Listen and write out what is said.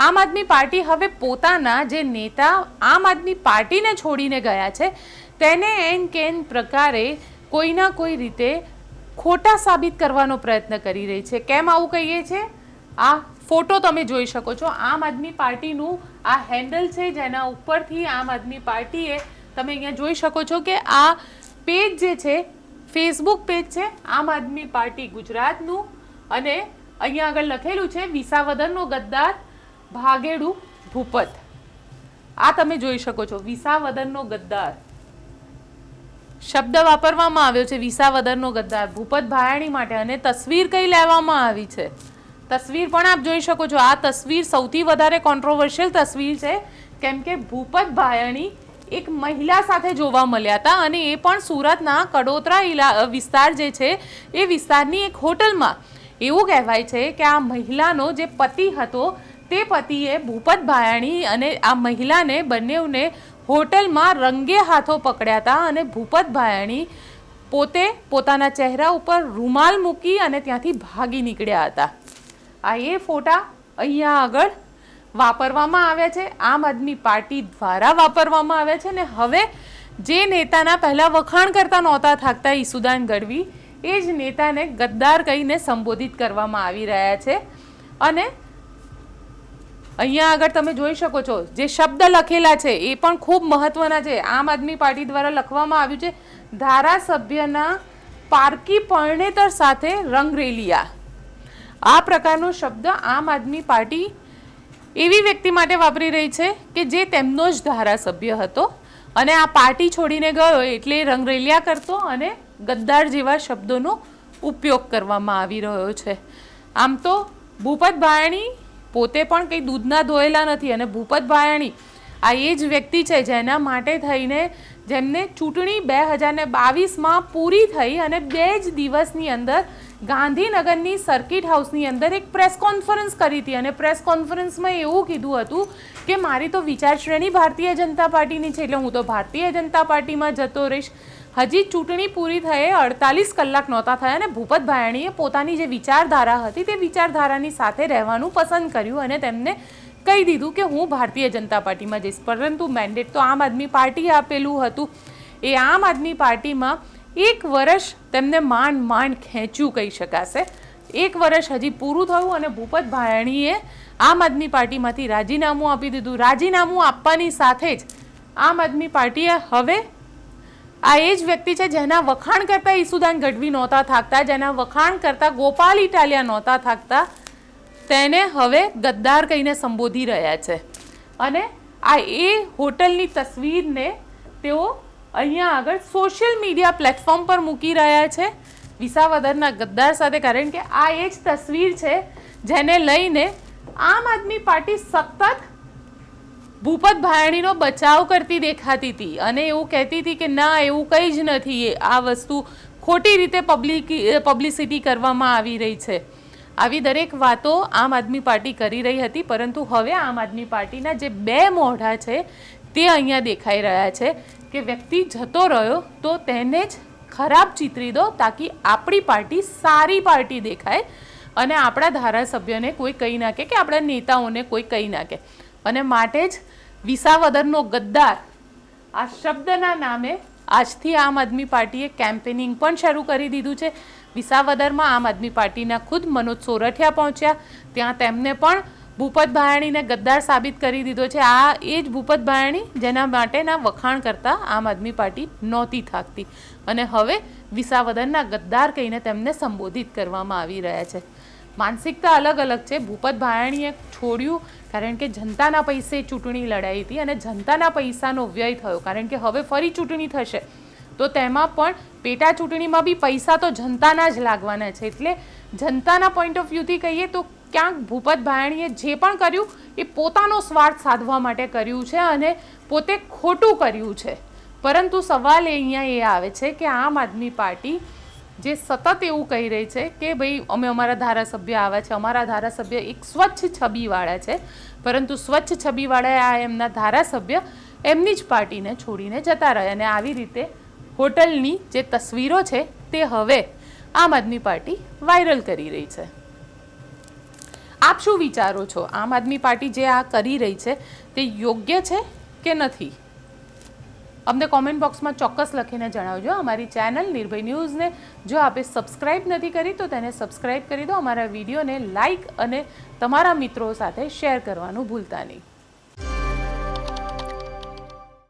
આમ આદમી પાર્ટી હવે પોતાના જે નેતા આમ આદમી પાર્ટીને છોડીને ગયા છે તેને એન કેન પ્રકારે કોઈના કોઈ રીતે ખોટા સાબિત કરવાનો પ્રયત્ન કરી રહી છે. કેમ આવું કહીએ છીએ? આ ફોટો તમે જોઈ શકો છો. આમ આદમી પાર્ટીનું આ હેન્ડલ છે જેના ઉપરથી આમ આદમી પાર્ટીએ, તમે અહીંયા જોઈ શકો છો કે આ પેજ જે છે ફેસબુક પેજ છે આમ આદમી પાર્ટી ગુજરાતનું, અને અહીંયા આગળ લખેલું છે વિસાવદરનો ગદ્દાર ભાગેડુ ભૂપત. આ તમે જોઈ શકો છો, વિસાવદરનો ગદ્દાર શબ્દ વાપરવામાં આવ્યો છે, વિસાવદરનો ગદ્દાર ભૂપત ભાયાણી માટે. અને તસવીર કઈ લેવામાં આવી છે, તસવીર પણ આપ જોઈ શકો છો. આ તસવીર સૌથી વધારે કોન્ટ્રોવર્શિયલ તસવીર છે, કેમ કે ભૂપત ભાયાણી એક મહિલા સાથે જોવા મળ્યા હતા, અને એ પણ સુરતના કડોદરા વિસ્તાર જે છે એ વિસ્તારની એક હોટલમાં. એવું કહેવાય છે કે આ મહિલાનો જે પતિ હતો તે પતિએ ભૂપત ભાયાણી અને આ મહિલાને બંનેને હોટલમાં રંગે હાથો પકડ્યા હતા, અને ભૂપત ભાયાણી પોતે પોતાના ચહેરા ઉપર રૂમાલ મૂકી અને ત્યાંથી ભાગી નીકળ્યા હતા. આ એ ફોટા અહીંયા આગળ વાપરવામાં આવ્યા છે, આમ આદમી પાર્ટી દ્વારા વાપરવામાં આવ્યા છે. ને હવે જે નેતાના પહેલાં વખાણ કરતા નહોતા થાકતા ઈસુદાન ગઢવી, એ જ નેતાને ગદ્દાર કહીને સંબોધિત કરવામાં આવી રહ્યા છે. અને અહીંયા આગળ તમે જોઈ શકો છો જે શબ્દ લખેલા છે એ પણ ખૂબ મહત્વના છે. આમ આદમી પાર્ટી દ્વારા લખવામાં આવ્યું છે ધારાસભ્યના પારકી પરણેતર સાથે રંગરેલિયા. આ પ્રકારનો શબ્દ આમ આદમી પાર્ટી એવી વ્યક્તિ માટે વાપરી રહી છે કે જે તેમનો જ ધારાસભ્ય હતો અને આ પાર્ટી છોડીને ગયો એટલે રંગરેલિયા કરતો અને ગદ્દાર જેવા શબ્દોનો ઉપયોગ કરવામાં આવી રહ્યો છે. આમ તો ભૂપત ભાયાણી પોતે પણ કંઈ દૂધના ધોયેલા નથી, અને ભૂપત ભાયાણી આ એ જ વ્યક્તિ છે જેના માટે થઈને જેમને ચૂંટણી 2022માં પૂરી થઈ અને 2 જ દિવસની અંદર ગાંધીનગરની સર્કિટ હાઉસની અંદર એક પ્રેસ કોન્ફરન્સ કરી હતી. અને પ્રેસ કોન્ફરન્સમાં એવું કીધું હતું કે મારી તો વિચારશ્રેણી ભારતીય જનતા પાર્ટીની છે, એટલે હું તો ભારતીય જનતા પાર્ટીમાં જતો રહીશ. હજી ચૂંટણી પૂરી થયે 48 કલાક નહોતા થયા અને ભૂપત ભાયાણીએ પોતાની જે વિચારધારા હતી તે વિચારધારાની સાથે રહેવાનું પસંદ કર્યું અને તેમને કહી દીધું કે હું ભારતીય જનતા પાર્ટીમાં જઈશ. પરંતુ મેન્ડેટ તો આમ આદમી પાર્ટીએ આપેલું હતું. એ આમ આદમી પાર્ટીમાં 1 વર્ષ તેમને માંડ ખેંચ્યું કહી શકાશે. 1 વર્ષ હજી પૂરું થયું અને ભૂપત ભાયાણીએ આમ આદમી પાર્ટીમાંથી રાજીનામું આપી દીધું. રાજીનામું આપવાની સાથે જ આમ આદમી પાર્ટીએ હવે આ એ જ વ્યક્તિ છે જેના વખાણ કરતાં ઈસુદાન ગઢવી નહોતા થાકતા, જેના વખાણ કરતાં ગોપાલ ઇટાલિયા નહોતા થાકતા, તેને હવે ગદ્દાર કહીને સંબોધી રહ્યા છે. અને આ એ હોટલની તસવીરને તેઓ અહીંયા આગળ સોશિયલ મીડિયા પ્લેટફોર્મ પર મૂકી રહ્યા છે વિસાવદરના ગદ્દાર સાથે, કારણ કે આ એ જ તસવીર છે જેને લઈને આમ આદમી પાર્ટી સતત ભૂપત ભાયાણીનો બચાવ કરતી દેખાતી હતી અને એવું કહેતી હતી કે ના એવું કંઈ જ નથી, આ વસ્તુ ખોટી રીતે પબ્લિસિટી કરવામાં આવી રહી છે. આવી દરેક વાતો આમ આદમી પાર્ટી કરી રહી હતી. પરંતુ હવે આમ આદમી પાર્ટીના જે 2 મોઢા છે તે અહીંયા દેખાઈ રહ્યા છે કે વ્યક્તિ જતો રહ્યો તો તેને જ ખરાબ ચિતરી દો તાકી આપણી પાર્ટી સારી પાર્ટી દેખાય અને આપણા ધારાસભ્યને કોઈ કહી નાખે કે આપણા નેતાઓને કોઈ કહી નાખે. અને માટે જ વિસાવદરનો ગદ્દાર આ શબ્દના નામે આજથી આમ આદમી પાર્ટીએ કેમ્પેનિંગ પણ શરૂ કરી દીધું છે. વિસાવદરમાં આમ આદમી પાર્ટીના ખુદ મનોજ સોરઠિયા પહોંચ્યા, ત્યાં તેમને પણ ભૂપત ભાયાણીને ગદ્દાર સાબિત કરી દીધો છે. આ એ જ ભૂપત ભાયાણી જેના માટેના વખાણ કરતાં આમ આદમી પાર્ટી નહોતી થાકતી અને હવે વિસાવદરના ગદ્દાર કહીને તેમને સંબોધિત કરવામાં આવી રહ્યા છે. માનસિકતા અલગ અલગ છે. ભૂપત ભાયાણીએ છોડ્યું કારણ કે જનતાના પૈસે ચૂંટણી લડાઈ હતી અને જનતાના પૈસાનો વ્યય થયો, કારણ કે હવે ફરી ચૂંટણી થશે તો તેમાં પણ પેટા ચૂંટણીમાં બી પૈસા તો જનતાના જ લાગવાના છે. એટલે જનતાના પોઈન્ટ ઓફ વ્યૂથી કહીએ તો ક્યાંક ભૂપત ભાયાણીએ જે પણ કર્યું એ પોતાનો સ્વાર્થ સાધવા માટે કર્યું છે અને પોતે ખોટું કર્યું છે. પરંતુ સવાલ અહીંયા એ આવે છે કે આમ આદમી પાર્ટી જે સતત એવું કહી રહી છે કે ભાઈ અમે અમારા ધારાસભ્ય આવ્યા છે, અમારા ધારાસભ્ય એક સ્વચ્છ છબીવાળા છે, પરંતુ સ્વચ્છ છબીવાળા આ એમના ધારાસભ્ય એમની જ પાર્ટીને છોડીને જતા રહ્યા અને આવી રીતે હોટલની જે તસવીરો છે તે હવે આમ આદમી પાર્ટી વાયરલ કરી રહી છે. આપ શું વિચારો છો? આમ આદમી પાર્ટી જે આ કરી રહી છે તે યોગ્ય છે કે નથી? અમને કોમેન્ટ બોક્સમાં ચોક્કસ લખીને જણાવજો. અમારી ચેનલ નિર્ભય ન્યૂઝને જો આપે સબસ્ક્રાઇબ નથી કરી તો તેને સબસ્ક્રાઇબ કરી દો. અમારા વિડીયોને લાઇક અને તમારા મિત્રો સાથે શેર કરવાનું ભૂલતા નહીં.